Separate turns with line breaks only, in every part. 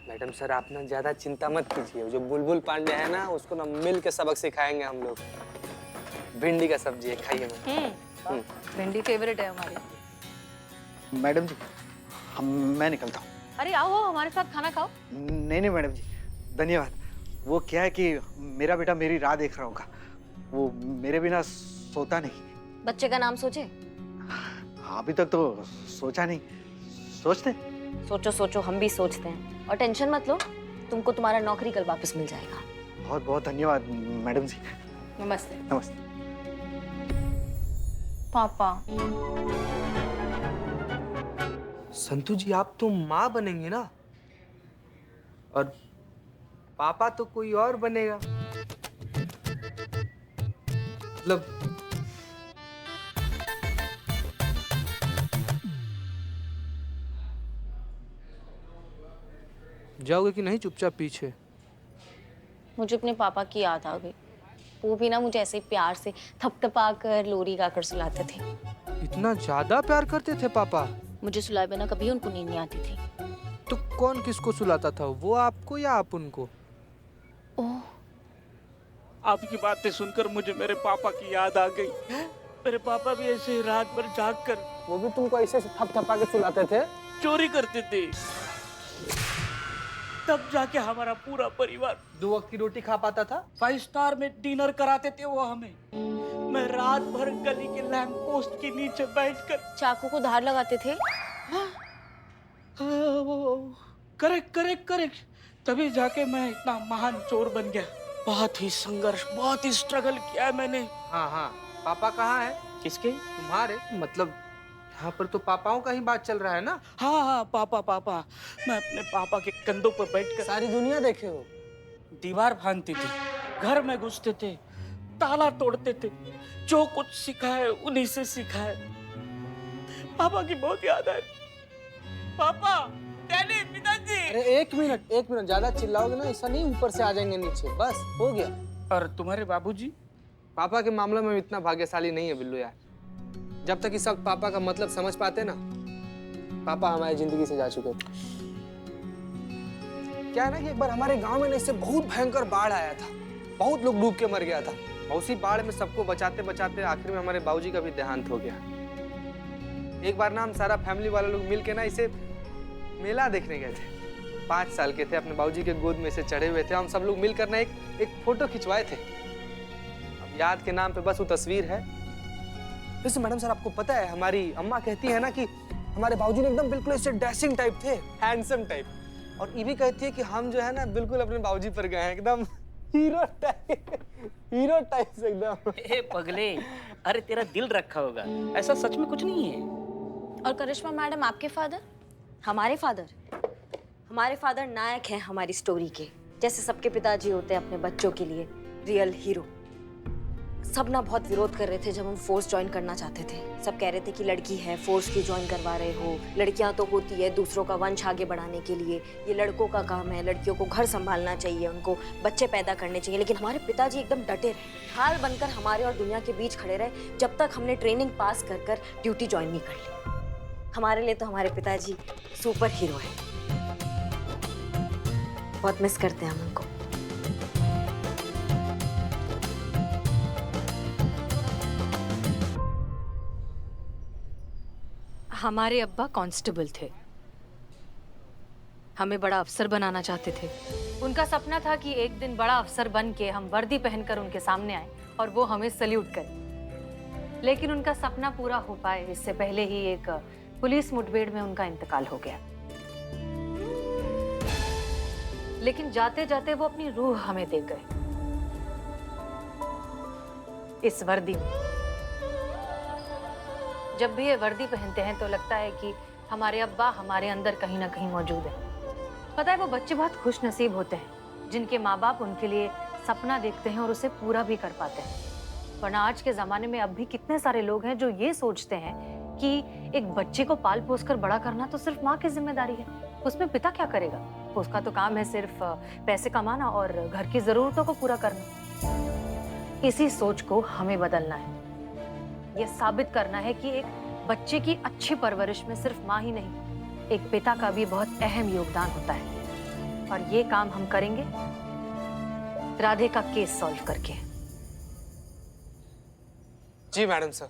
Madam sir आप ना ज्यादा चिंता मत कीजिए, जो बुलबुल पांडे है ना उसको ना मिल के सबक सिखाएंगे हम लोग। भिंडी का सब्जी है, खाइए मैम।
भिंडी फेवरेट है हमारी।
मैडम जी मैं निकलता हूँ।
अरे आओ हमारे साथ खाना खाओ।
नहीं नहीं मैडम जी, धन्यवाद। वो क्या है कि मेरा बेटा मेरी राह देख रहा होगा, वो मेरे बिना सोता नहीं।
बच्चे का नाम सोचे?
अभी तक तो सोचा नहीं, सोचते।
सोचो सोचो, हम भी सोचते हैं। और टेंशन मत लो, तुमको तुम्हारा नौकरी कल वापस मिल जाएगा।
बहुत बहुत धन्यवाद मैडम जी।
नमस्ते।
नमस्ते।
पापा
संतु जी आप तो माँ बनेंगे ना, और पापा तो कोई और बनेगा। मतलब जाओगे कि नहीं चुपचाप पीछे?
मुझे अपने पापा की याद आ गई। वो भी ना मुझे ऐसे ही प्यार से थपथपा कर लोरी गाकर सुलाते थे।
इतना ज्यादा प्यार करते थे पापा?
मुझे सुलाए बिना कभी उनको नींद नहीं आती थी।
तो कौन किसको सुलाता था, वो आपको या आप उनको?
ओह,
आपकी बातें सुनकर मुझे मेरे पापा की याद आ गई। मेरे पापा भी ऐसे ही रात भर जाग कर
वो भी तुमको ऐसे थपथपा के सुलाते थे?
चोरी करते थे। तब जाके हमारा पूरा परिवार
2 वक्त की रोटी खा पाता था।
5 स्टार में डिनर कराते थे वो हमें। मैं रात भर गली के लैंप पोस्ट के नीचे बैठकर
चाकू को धार लगाते थे।
Correct correct correct. तभी जाके मैं इतना महान चोर बन गया। बहुत ही संघर्ष, बहुत ही स्ट्रगल किया है मैंने।
हाँ हाँ, पापा कहाँ है?
किसके?
तुम्हारे। मतलब यहाँ पर तो पापाओं का ही बात चल रहा है ना।
हाँ हाँ, पापा पापा। मैं अपने पापा के कंधों पर बैठकर
सारी दुनिया देखे हो।
दीवार भांगते थे, घर में घुसते थे, ताला तोड़ते थे। जो कुछ सीखा है उन्हीं से सीखा है। पापा की बहुत याद है। पापा, डैडी, पिताजी।
अरे एक मिनट, ज्यादा चिल्लाओगे ना ऐसा नहीं, ऊपर से आ जाएंगे नीचे। बस हो गया।
और तुम्हारे बाबूजी?
पापा के मामले में इतना भाग्यशाली नहीं है बिल्लू यार। जब तक इस वक्त पापा का मतलब समझ पाते ना, पापा हमारी जिंदगी से जा चुके थे। क्या है ना कि एक बार हमारे गांव में इससे बहुत भयंकर बाढ़ आया था, बहुत लोग डूब के मर गया था। और उसी बाढ़ में सबको बचाते बचाते आखिर में हमारे बाबूजी का भी देहांत हो गया। एक बार ना हम सारा फैमिली वाले लोग मिल के ना इसे मेला देखने गए थे। 5 साल के थे, अपने बाबूजी के गोद में से चढ़े हुए थे। हम सब लोग मिलकर ना एक फोटो खिंचवाए थे। अब याद के नाम पे बस वो तस्वीर है। वैसे मैडम सर आपको पता है, हमारी अम्मा कहती है ना कि हमारे बाबूजी ने एकदम बिल्कुल ऐसे डैशिंग टाइप थे, हैंडसम टाइप। और ये भी कहती है कि हम जो है ना बिल्कुल अपने बाबूजी पर गए हैं, एकदम हीरो टाइप से एकदम।
ए पगले, अरे तेरा दिल रखा होगा, ऐसा सच में कुछ नहीं है।
और करिश्मा मैडम, आपके फादर? हमारे फादर नायक हैं हमारी स्टोरी के। जैसे सबके पिताजी होते हैं अपने बच्चों के लिए रियल हीरो। सब ना बहुत विरोध कर रहे थे जब हम फोर्स ज्वाइन करना चाहते थे। सब कह रहे थे कि लड़की है, फोर्स की ज्वाइन करवा रहे हो। लड़कियां तो होती है दूसरों का वंश आगे बढ़ाने के लिए, ये लड़कों का काम है। लड़कियों को घर संभालना चाहिए, उनको बच्चे पैदा करने चाहिए। लेकिन हमारे पिताजी एकदम डटे रहे, ढाल बनकर हमारे और दुनिया के बीच खड़े रहे जब तक हमने ट्रेनिंग पास कर ड्यूटी ज्वाइन नहीं कर ली। हमारे लिए तो हमारे पिताजी सुपर हीरो है। बहुत मिस करते हैं हम उनको।
हमारे अब्बा कांस्टेबल थे, हमें बड़ा अफसर बनाना चाहते थे। उनका सपना था कि एक दिन बड़ा अफसर बन के हम वर्दी पहनकर उनके सामने आए और वो हमें सल्यूट करें। लेकिन उनका सपना पूरा हो पाए इससे पहले ही एक पुलिस मुठभेड़ में उनका इंतकाल हो गया। लेकिन जाते जाते वो अपनी रूह हमें दे गए इस वर्दी में। जब भी ये वर्दी पहनते हैं तो लगता है कि हमारे अब्बा हमारे अंदर कहीं ना कहीं मौजूद है। पता है वो बच्चे बहुत खुश नसीब होते हैं जिनके माँ बाप उनके लिए सपना देखते हैं और उसे पूरा भी कर पाते हैं। वरना आज के ज़माने में अब भी कितने सारे लोग हैं जो ये सोचते हैं कि एक बच्चे को पाल पोस कर बड़ा करना तो सिर्फ माँ की जिम्मेदारी है, उसमें पिता क्या करेगा? उसका तो काम है सिर्फ पैसे कमाना और घर की ज़रूरतों को पूरा करना। इसी सोच को हमें बदलना है। ये साबित करना है कि एक बच्चे की अच्छी परवरिश में सिर्फ माँ ही नहीं, एक पिता का भी बहुत अहम योगदान होता है। और ये काम हम करेंगे राधे का केस सॉल्व करके।
जी मैडम सर।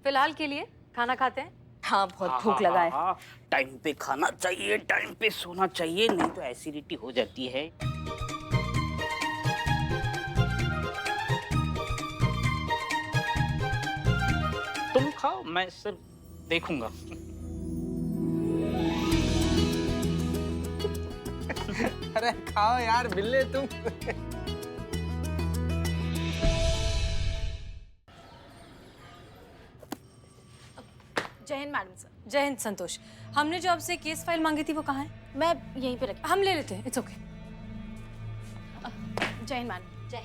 फिलहाल के लिए खाना खाते हैं।
हाँ बहुत भूख लगा है।
टाइम पे खाना चाहिए, टाइम पे सोना चाहिए, नहीं तो एसिडिटी हो जाती है। तुम खाओ, मैं सिर्फ देखूंगा।
अरे खाओ यार बिल्ले तुम।
जय हिंद मैडम सर। जय हिंद संतोष। हमने जो आपसे केस फाइल मांगी थी वो कहाँ है?
मैं यहीं पे रखी।
हम ले लेते हैं, इट्स ओके।
जय हिंद मैडम। जय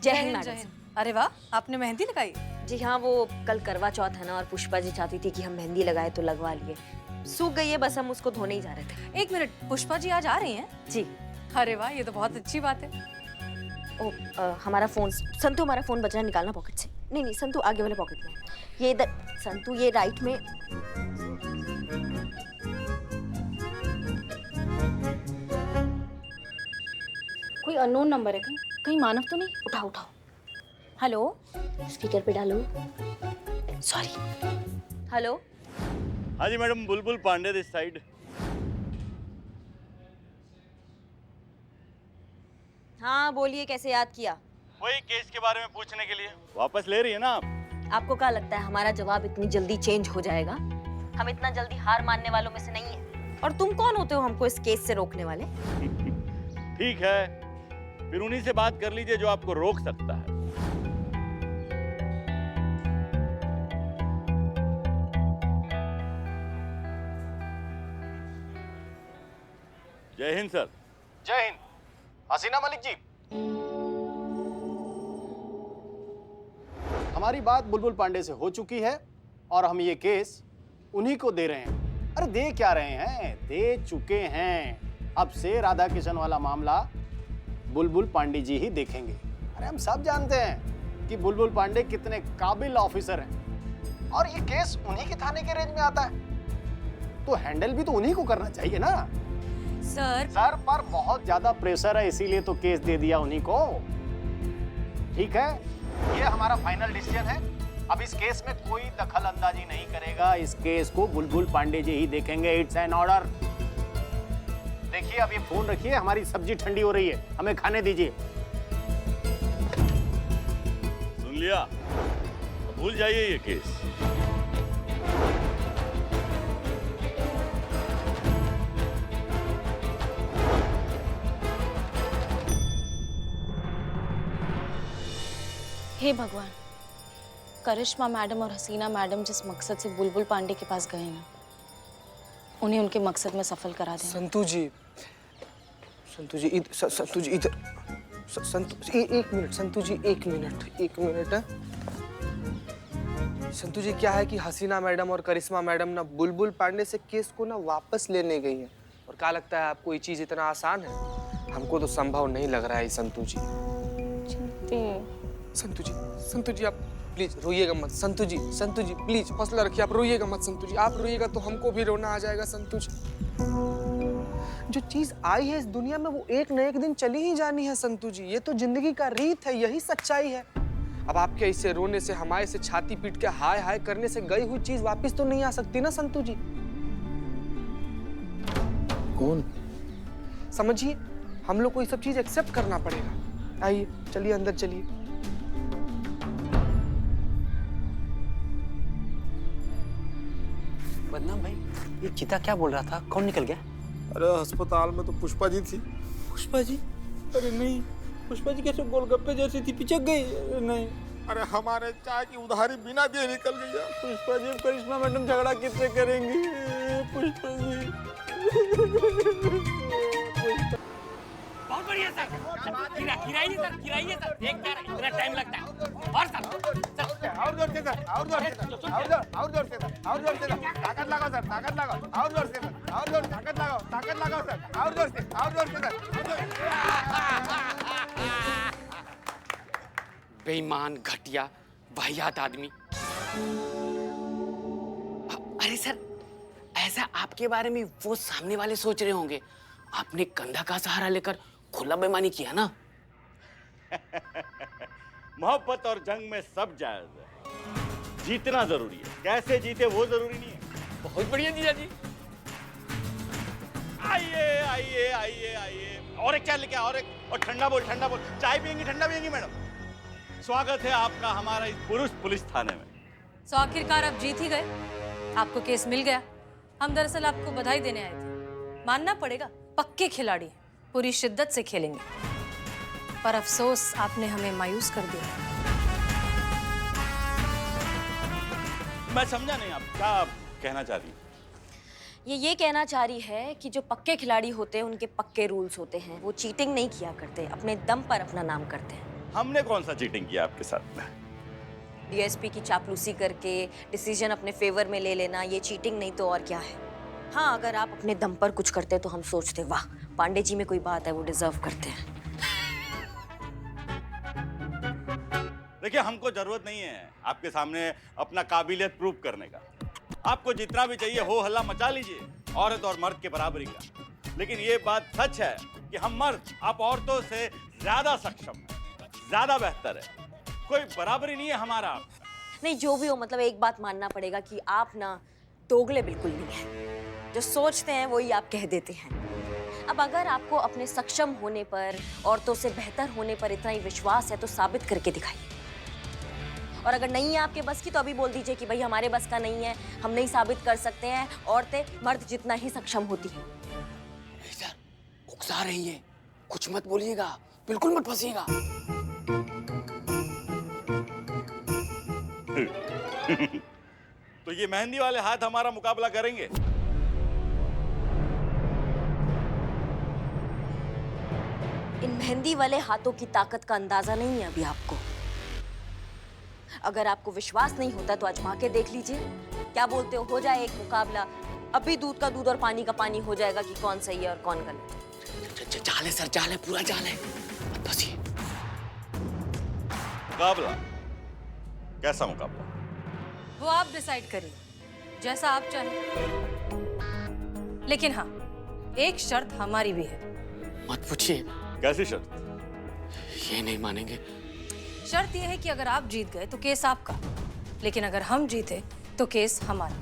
जय
हिंद
हिंद,
मैडम।
जय हिंद। अरे वाह, आपने मेहंदी लगाई?
जी हाँ, वो कल करवा चौथ है ना, और पुष्पा जी चाहती थी कि हम मेहंदी लगाए तो लगवा लिए। सूख गई है, बस हम उसको धोने ही जा रहे थे।
एक मिनट, पुष्पा जी आज आ रही हैं?
जी।
अरे वाह, ये तो बहुत अच्छी बात है।
ओ हमारा फोन, संतु हमारा फोन बचा है, निकालना पॉकेट से। नहीं नहीं संतु, आगे वाले पॉकेट में। ये इधर संतु, ये राइट में। कोई अननोन नंबर है, कहीं मानव तो नहीं? उठाओ उठाओ। हेलो, स्पीकर पे डालो। सॉरी। हेलो।
हाँ जी madam, Bulbul Pandey this side.
हाँ बोलिए, कैसे याद किया?
वही केस के बारे में पूछने के लिए। वापस ले रही है ना आप?
आपको क्या लगता है हमारा जवाब इतनी जल्दी चेंज हो जाएगा? हम इतना जल्दी हार मानने वालों में से नहीं है। और तुम कौन होते हो हमको इस केस से रोकने वाले?
ठीक है, फिर उन्हीं से बात कर लीजिए जो आपको रोक सकता है। जय हिंद सर।
जय हिंद। हसीना मलिक जी, हमारी बात बुलबुल पांडे से हो चुकी है और हम ये केस उन्हीं को दे रहे हैं। अरे दे क्या रहे हैं, दे चुके हैं। अब से राधा किशन वाला मामला बुलबुल पांडे जी ही देखेंगे। अरे हम सब जानते हैं कि बुलबुल पांडे कितने काबिल ऑफिसर हैं और ये केस उन्हीं के थाने के रेंज में आता है, तो हैंडल भी तो उन्हीं को करना चाहिए ना। सर पर बहुत ज्यादा प्रेशर है, इसीलिए तो केस दे दिया उन्हीं को। ठीक है, ये हमारा फाइनल डिसीजन है। अब इस केस में कोई दखल अंदाजी नहीं करेगा। इस केस को बुलबुल पांडे जी ही देखेंगे। It's an order. देखिए, अब ये फोन रखिए, हमारी सब्जी ठंडी हो रही है, हमें खाने दीजिए।
सुन लिया, भूल जाइए ये केस।
हे भगवान, करिश्मा मैडम और हसीना मैडम जिस मकसद से बुलबुल पांडे के पास गए हैं, उन्हें उनके मकसद में सफल करा देना।
संतु जी संतु जी इधर। एक मिनट संतु जी, एक मिनट। संतु जी, क्या है कि हसीना मैडम और करिश्मा मैडम ना बुलबुल पांडे से केस को ना वापस लेने गई है। और क्या लगता है आपको ये चीज इतना आसान है? हमको तो संभव नहीं लग रहा है संतु जी। संतु जी आप प्लीज रोइएगा मत। संतु जी प्लीज हौसला रखिए, आप रोइएगा मत संतु जी। आप रोइएगा तो हमको भी रोना आ जाएगा संतु जी। जो चीज आई है इस दुनिया में वो एक न एक दिन चली ही जानी है संतु जी। ये तो जिंदगी का रीत है, यही सच्चाई है। अब आपके ऐसे रोने से, हमारे से छाती पीट के हाय हाय करने से गई हुई चीज वापस तो नहीं आ सकती ना संतु जी।
कौन?
समझिए, हम लोग को ये सब चीज एक्सेप्ट करना पड़ेगा। आइए चलिए अंदर चलिए।
बदनाम भाई, ये चीता क्या बोल रहा था? कौन निकल गया?
अरे अस्पताल में तो पुष्पा जी थी।
पुष्पा जी? अरे नहीं, पुष्पा जी कैसे गोलगप्पे जैसी थी, पिचक गई? नहीं।
अरे हमारे चाय की उधारी बिना दिए निकल गई है।
पुष्पा जी, करिश्मा मैडम झगड़ा किससे करेंगी? पुष्पा जी।
बहुत बढ़िया सर। खिलाइए सर, एक बार इतना टाइम लगता है। और सर
और जोर से सर, और जोर से सर, और जोर से सर, और जोर से सर, ताकत लगाओ सर, ताकत लगाओ, और जोर से सर, और जोर, ताकत लगाओ सर, और जोर से सर।
बेईमान, घटिया, वाहियात आदमी। अरे सर, ऐसा आपके बारे में वो सामने वाले सोच रहे होंगे। आपने कंधा का सहारा लेकर खुला बेईमानी किया ना।
मोहब्बत और जंग में सब जायज है, जीतना जरूरी है, कैसे जीते वो जरूरी नहीं है।
बहुत बढ़िया जीजा जी।
आइए आइए आइए आइए, और एक क्या लेके आओ, और ठंडा बोल, चाय पियेंगी, ठंडा पियेंगी मैडम। स्वागत है आपका हमारा इस पुरुष पुलिस थाने में।
तो आखिरकार आप जीत ही गए, आपको केस मिल गया। हम दरअसल आपको बधाई देने आए थे। मानना पड़ेगा, पक्के खिलाड़ी हैं, पूरी शिद्दत से खेलेंगे। पर अफसोस आपने हमें मायूस कर दिया।
मैं समझा नहीं आप क्या कहना चाह रही हैं?
ये कहना चाह रही है कि जो पक्के खिलाड़ी होते हैं उनके पक्के रूल्स होते हैं। वो चीटिंग नहीं किया करते, अपने दम पर अपना नाम करते हैं।
हमने कौन सा चीटिंग किया आपके साथ में?
डीएसपी की चापलूसी करके डिसीजन अपने फेवर में ले लेना, ये चीटिंग नहीं तो और क्या है। हाँ, अगर आप अपने दम पर कुछ करते तो हम सोचते वाह, पांडे जी में कोई बात है, वो डिजर्व करते हैं।
देखिए, हमको जरूरत नहीं है आपके सामने अपना काबिलियत प्रूव करने का। आपको जितना भी चाहिए हो हल्ला मचा लीजिए, औरत और मर्द के बराबरी का। लेकिन ये बात सच है कि हम मर्द आप औरतों से ज्यादा सक्षम हैं, ज्यादा बेहतर है। कोई बराबरी नहीं है हमारा।
नहीं, जो भी हो, मतलब एक बात मानना पड़ेगा कि आप ना दोगले बिल्कुल नहीं हैं। जो सोचते हैं वही आप कह देते हैं। अब अगर आपको अपने सक्षम होने पर, औरतों से बेहतर होने पर इतना ही विश्वास है तो साबित करके दिखाइए। और अगर नहीं है आपके बस की तो अभी बोल दीजिए कि भाई हमारे बस का नहीं है, हम नहीं साबित कर सकते हैं, औरतें मर्द जितना ही सक्षम होती हैं।
सर, उकसा रही हैं, कुछ मत बोलिएगा, बिल्कुल मत फंसिएगा।
तो ये मेहंदी वाले हाथ हमारा मुकाबला करेंगे?
इन मेहंदी वाले हाथों की ताकत का अंदाजा नहीं है अभी आपको। अगर आपको विश्वास नहीं होता तो आजमा के देख लीजिए। क्या बोलते हो जाए एक मुकाबला, अभी दूध का दूध और पानी का पानी हो जाएगा कि कौन सही है और कौन गलत।
जाल है सर, जाल है, पूरा जाल है, मत फंसिए।
मुकाबला? कैसा मुकाबला?
वो आप डिसाइड करिए, जैसा आप चाहें। लेकिन हाँ, एक शर्त हमारी भी है।
मत पूछिए।
कैसी शर्त?
ये नहीं मानेंगे।
शर्त यह है कि अगर आप जीत गए तो केस आपका, लेकिन अगर हम जीते तो केस हमारा।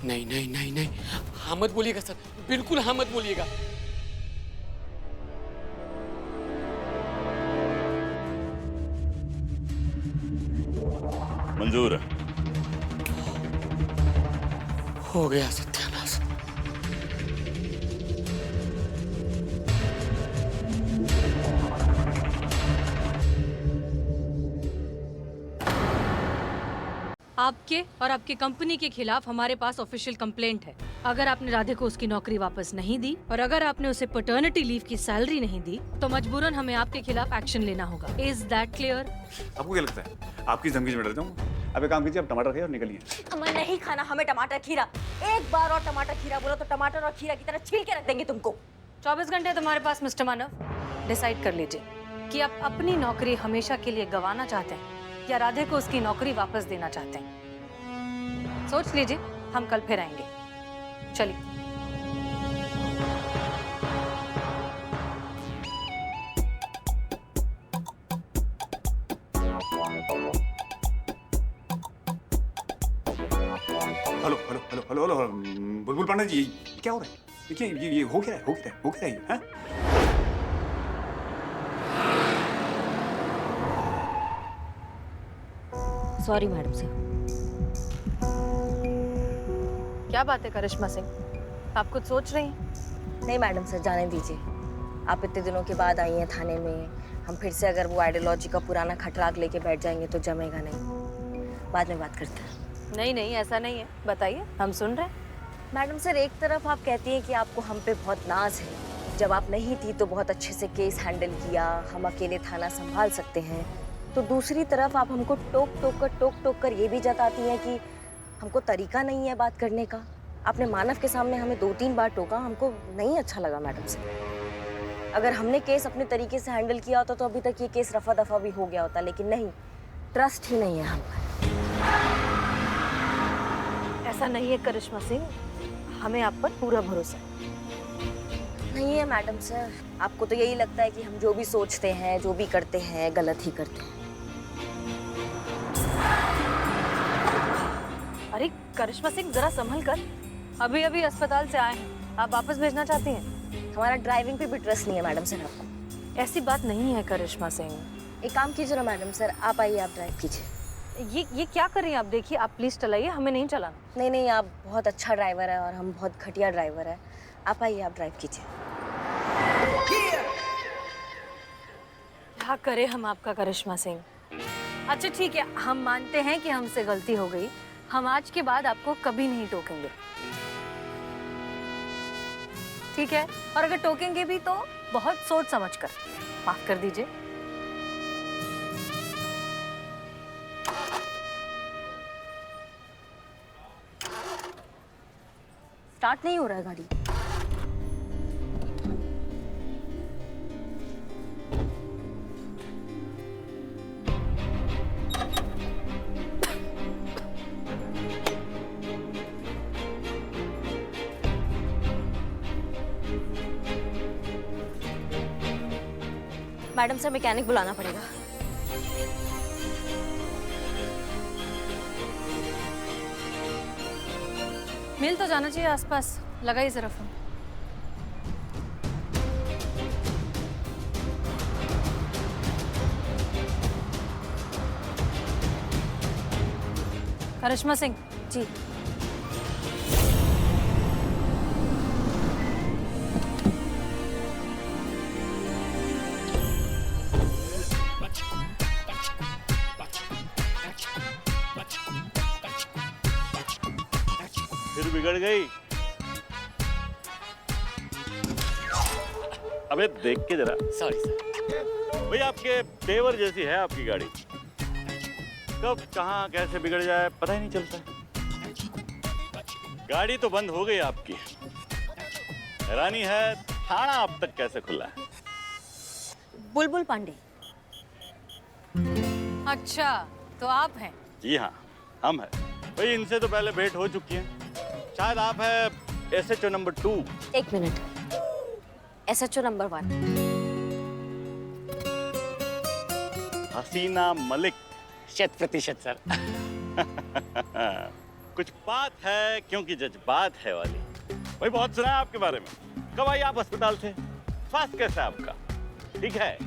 नहीं नहीं नहीं नहीं, हाँ मत बोलिएगा सर, बिल्कुल हाँ मत बोलिएगा।
मंजूर है।
हो गया सत्यानाश।
आपके और आपकी कंपनी के खिलाफ हमारे पास ऑफिशियल कंप्लेंट है। अगर आपने राधे को उसकी नौकरी वापस नहीं दी और अगर आपने उसे पैटर्निटी लीव की सैलरी नहीं दी तो मजबूरन हमें आपके खिलाफ एक्शन लेना होगा। Is that clear?
आपको क्या लगता है आपकी धमकी में डर जाऊंगा? अब एक काम कीजिए, आप टमाटर खाइए और निकलिए।
हमें नहीं खाना, हमें टमाटर खीरा। एक बार और टमाटर खीरा बोला तो टमाटर और खीरा की तरह छील के रख देंगे तुमको।
24 घंटे तुम्हारे पास मिस्टर मानव। डिसाइड कर लीजिए कि आप अपनी नौकरी हमेशा के लिए गंवाना चाहते हैं या राधे को उसकी नौकरी वापस देना चाहते हैं। सोच लीजिए, हम कल फिर आएंगे। चलिए।
Hello hello hello hello hello, बुलबुल पांडे जी, क्या हो रहा है? देखिए ये हो क्या है, हो क्या है, हो क्या है ये, हाँ?
सॉरी मैडम से।
क्या बात है करिश्मा सिंह, आप कुछ सोच रही हैं?
नहीं मैडम सर, जाने दीजिए। आप इतने दिनों के बाद आई हैं थाने में, हम फिर से अगर वो आइडियोलॉजी का पुराना खटराग लेके बैठ जाएंगे तो जमेगा नहीं। बाद में बात करते हैं।
नहीं नहीं, ऐसा नहीं है, बताइए, हम सुन रहे हैं।
मैडम सर, एक तरफ आप कहती हैं कि आपको हम पे बहुत नाज है, जब आप नहीं थी तो बहुत अच्छे से केस हैंडल किया, हम अकेले थाना संभाल सकते हैं, तो दूसरी तरफ आप हमको टोक कर ये भी जताती हैं कि हमको तरीका नहीं है बात करने का। आपने मानव के सामने हमें 2-3 बार टोका, हमको नहीं अच्छा लगा मैडम सर। अगर हमने केस अपने तरीके से हैंडल किया होता तो अभी तक ये केस रफा दफा भी हो गया होता, लेकिन नहीं, ट्रस्ट ही नहीं है हम पर।
ऐसा नहीं है करिश्मा सिंह, हमें आप पर पूरा भरोसा है।
नहीं है मैडम सर, आपको तो यही लगता है कि हम जो भी सोचते हैं, जो भी करते हैं, गलत ही करते हैं।
अरे करिश्मा सिंह, जरा संभल कर। अभी अभी अस्पताल से आए हैं, आप वापस भेजना चाहती हैं?
हमारा ड्राइविंग पे भी ट्रस्ट नहीं है मैडम सर आपको।
ऐसी बात नहीं है करिश्मा सिंह।
एक काम कीजिए ना मैडम सर, आप आइए, आप ड्राइव कीजिए।
ये क्या कर रही हैं आप? देखिए, आप प्लीज चलाइए, हमें नहीं चलाना।
नहीं नहीं, आप बहुत अच्छा ड्राइवर है और हम बहुत घटिया ड्राइवर है। आप आइए, आप ड्राइव कीजिए।
क्या करें हम आपका करिश्मा सिंह। अच्छा ठीक है, हम मानते हैं कि हमसे गलती हो गई। हम आज के बाद आपको कभी नहीं टोकेंगे, ठीक है? और अगर टोकेंगे भी तो बहुत सोच समझ कर। माफ कर दीजिए।
स्टार्ट नहीं हो रहा है गाड़ी। मैडम सर, मैकेनिक बुलाना पड़ेगा।
मिल तो जाना चाहिए आसपास। लगाइए जरा फोन। करिश्मा सिंह
जी।
फिर बिगड़ गई। अबे देख के जरा।
Sorry sir.
भाई आपके तेवर जैसी है आपकी गाड़ी, कब कहाँ कैसे बिगड़ जाए पता ही नहीं चलता। गाड़ी तो बंद हो गई आपकी, हैरानी है थाना अब तक कैसे खुला है।
बुलबुल पांडे।
अच्छा, तो आप हैं?
जी हाँ, हम हैं। भाई इनसे तो पहले भेंट हो चुकी है। शायद आप है SHO नंबर 2।
एक मिनट, SHO नंबर 1।
हसीना मलिक।
100% सर।
कुछ बात है क्योंकि जज्बात है वाली। भाई बहुत सुना है आपके बारे में। कब आई आप अस्पताल से? स्वास्थ्य कैसा है आपका? ठीक है।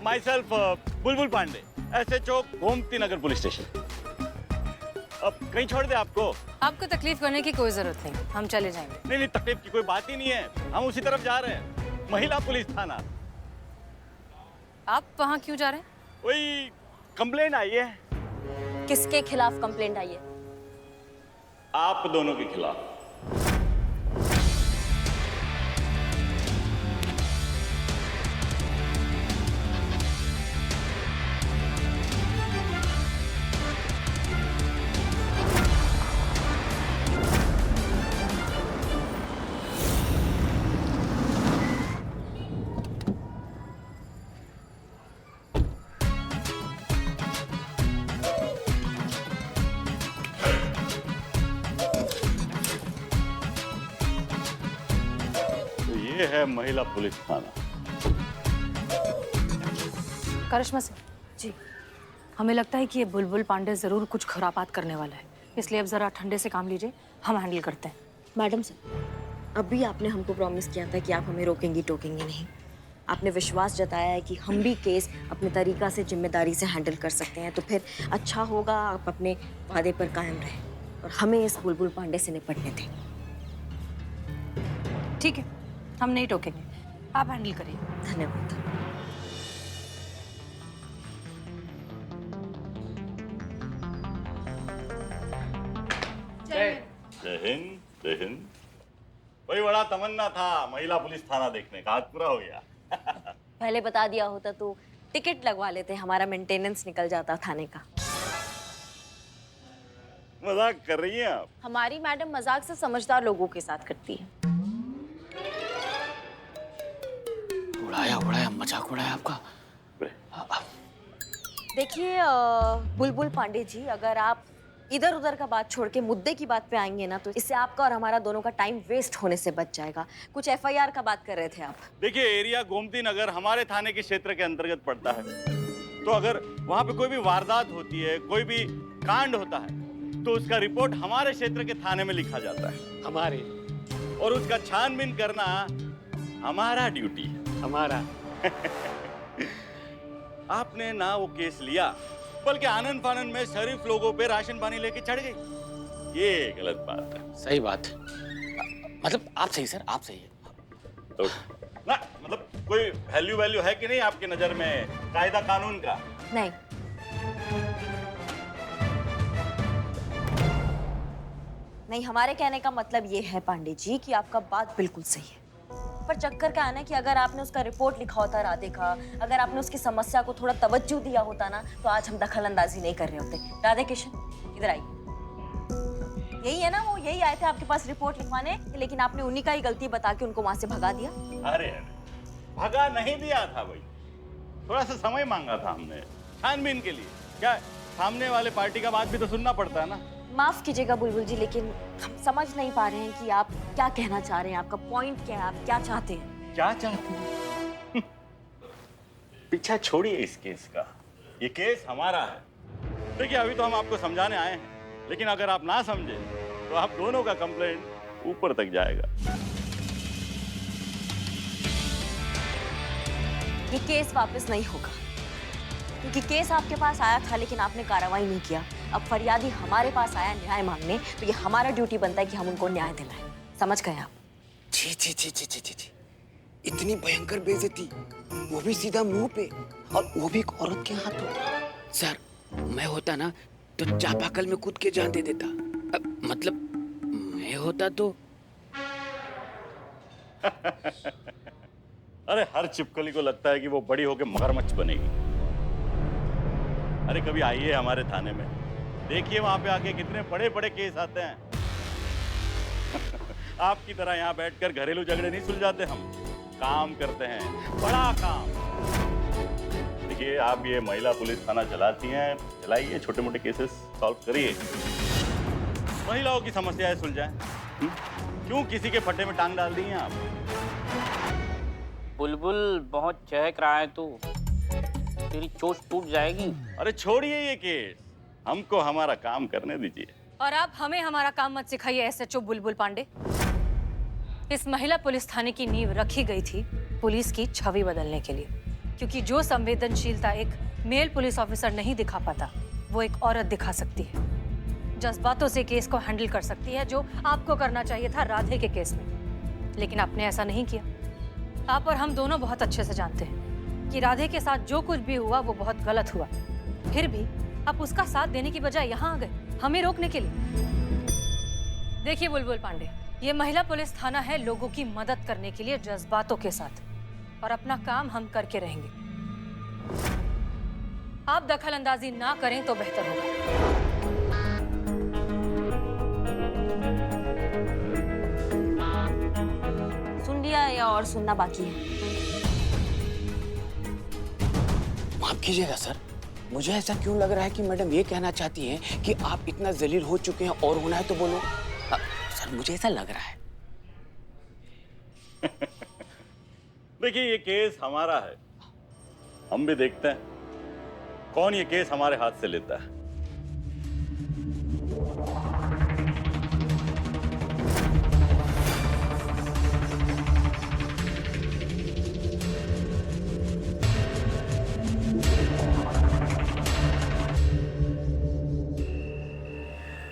My self Bulbul Pandey, SHO Gomti Nagar police station. अब कहीं छोड़ दे आपको?
आपको तकलीफ करने की कोई जरूरत नहीं, हम चले जाएंगे।
नहीं नहीं, तकलीफ की कोई बात ही नहीं है, हम उसी तरफ जा रहे हैं, महिला पुलिस थाना।
आप वहाँ क्यों जा रहे हैं?
वही कंप्लेंट आई है
किसके खिलाफ कंप्लेंट आई है?
आप दोनों के खिलाफ। ये है महिला पुलिस थाना।
करिश्मा सिंह जी, हमें लगता है कि ये बुलबुल पांडे जरूर कुछ खुरापात करने वाला है, इसलिए अब जरा ठंडे से काम लीजिए, हम हैंडल करते हैं।
मैडम सर, अभी आपने हमको प्रॉमिस किया था कि आप हमें रोकेंगी टोकेंगी नहीं। आपने विश्वास जताया है कि हम भी केस अपने तरीका से जिम्मेदारी से हैंडल कर सकते हैं, तो फिर अच्छा होगा आप अपने वादे पर कायम रहें और हमें इस बुलबुल पांडे से निपटने दें।
ठीक है, हम नहीं टोकेंगे, आप हैंडल करिए।
धन्यवाद।
जय हिंद, जय हिंद। वही बड़ा तमन्ना था महिला पुलिस थाना देखने का, आज पूरा हो गया।
पहले बता दिया होता तो टिकट लगवा लेते, हमारा मेंटेनेंस निकल जाता थाने का।
मजाक कर रही हैं आप?
हमारी मैडम मजाक से समझदार लोगों के साथ करती है।
उड़ाया मजाक उड़ाया आपका।
देखिए बुलबुल पांडे जी, अगर आप इधर उधर का बात छोड़ के मुद्दे की बात पे आएंगे ना, तो इससे आपका और हमारा दोनों का टाइम वेस्ट होने से बच जाएगा। कुछ FIR का बात कर रहे थे आप।
देखिए, एरिया गोमती नगर हमारे थाने के क्षेत्र के अंतर्गत पड़ता है, तो अगर वहां पे कोई भी वारदात होती है, कोई भी कांड होता है, तो उसका रिपोर्ट हमारे क्षेत्र के थाने में लिखा जाता है।
हमारे
और उसका छानबीन करना हमारा ड्यूटी है।
हमारा
आपने ना वो केस लिया, बल्कि आनंद फानंद में शरीफ लोगों पे राशन पानी लेके चढ़ गई। ये गलत बात है।
सही बात है। मतलब आप सही सर, आप सही है।
तो ना मतलब कोई वैल्यू है कि नहीं आपकी नजर में कायदा कानून का?
नहीं, नहीं, हमारे कहने का मतलब ये है पांडे जी कि आपका बात बिल्कुल सही है, पर चक्कर क्या है ना कि अगर आपने उसका रिपोर्ट लिखा होता राधे का, अगर आपने उसकी समस्या को थोड़ा तवज्जो दिया होता ना, तो आज हम दखल अंदाजी नहीं कर रहे होते। राधे किशन, इधर आइए। यही है ना, वो यही आए थे आपके पास रिपोर्ट लिखवाने, लेकिन आपने उन्हीं का ही गलती बता के उनको वहां से भगा दिया।
अरे भगा नहीं दिया था भाई, थोड़ा सा समय मांगा था हमने छानबीन के लिए। क्या सामने वाले पार्टी का बात भी तो सुनना पड़ता है ना।
माफ कीजिएगा बुलबुल जी, लेकिन हम समझ नहीं पा रहे हैं कि आप क्या कहना चाह रहे हैं, आपका पॉइंट क्या है, आप क्या चाहते हैं?
क्या चाहते हैं? पीछा छोड़िए इस केस का, ये केस हमारा है। देखिए, अभी तो हम आपको समझाने आए हैं, लेकिन अगर आप ना समझे तो आप दोनों का कंप्लेंट ऊपर तक जाएगा।
ये केस वापस नहीं होगा, क्योंकि केस आपके पास आया था लेकिन आपने कार्रवाई नहीं किया। अब फरियादी हमारे पास आया न्याय मांगने, तो ये हमारा ड्यूटी बनता है कि हम उनको न्याय दिलाएं। समझ गए आप?
छी छी छी छी छी छी, इतनी भयंकर बेइज्जती, वो भी सीधा मुंह पे, और वो भी एक औरत के हाथों। सर, मैं होता ना तो चापाकल में कूद के जान दे देता। मतलब मैं होता तो
अरे हर चिपकली को लगता है कि वो बड़ी होकर मगरमच्छ बनेगी। अरे कभी आइए हमारे थाने में, देखिए वहां पे आके कितने बड़े बड़े केस आते हैं। आपकी तरह यहाँ बैठकर घरेलू झगड़े नहीं सुलझाते हम, काम करते हैं, बड़ा काम। देखिए, आप ये महिला पुलिस थाना चलाती हैं, चलाइए, छोटे मोटे केसेस सॉल्व करिए, महिलाओं की समस्याएं सुलझाएं। क्यों किसी के फट्टे में टांग डाल दी हैं आप?
बुलबुल बहुत चहक रहा है तू, तेरी चोट टूट जाएगी।
अरे छोड़िए ये केस, हमको हमारा काम करने दीजिए।
और आप हमें हमारा काम मत सिखाइए SHO बुलबुल पांडे। इस महिला पुलिस थाने की नींव रखी गई थी पुलिस की छवि बदलने के लिए, क्योंकि जो संवेदनशीलता एक मेल पुलिस ऑफिसर नहीं दिखा पाता, वो एक औरत दिखा सकती है। जज्बातों से केस को हैंडल कर सकती है, जो आपको करना चाहिए था राधे के केस में, लेकिन आपने ऐसा नहीं किया। आप और हम दोनों बहुत अच्छे से जानते हैं कि राधे के साथ जो कुछ भी हुआ वो बहुत गलत हुआ, फिर भी आप उसका साथ देने की बजाय यहाँ आ गए हमें रोकने के लिए। देखिए बुलबुल पांडे, ये महिला पुलिस थाना है लोगों की मदद करने के लिए जज्बातों के साथ, और अपना काम हम करके रहेंगे। आप दखल अंदाजी ना करें तो बेहतर होगा।
सुन लिया या और सुनना बाकी है?
माफ कीजिएगा सर, मुझे ऐसा क्यों लग रहा है कि मैडम ये कहना चाहती हैं कि आप इतना जलील हो चुके हैं और होना है तो बोलो। सर, मुझे ऐसा लग रहा है।
देखिए, ये केस हमारा है, हम भी देखते हैं कौन ये केस हमारे हाथ से लेता है।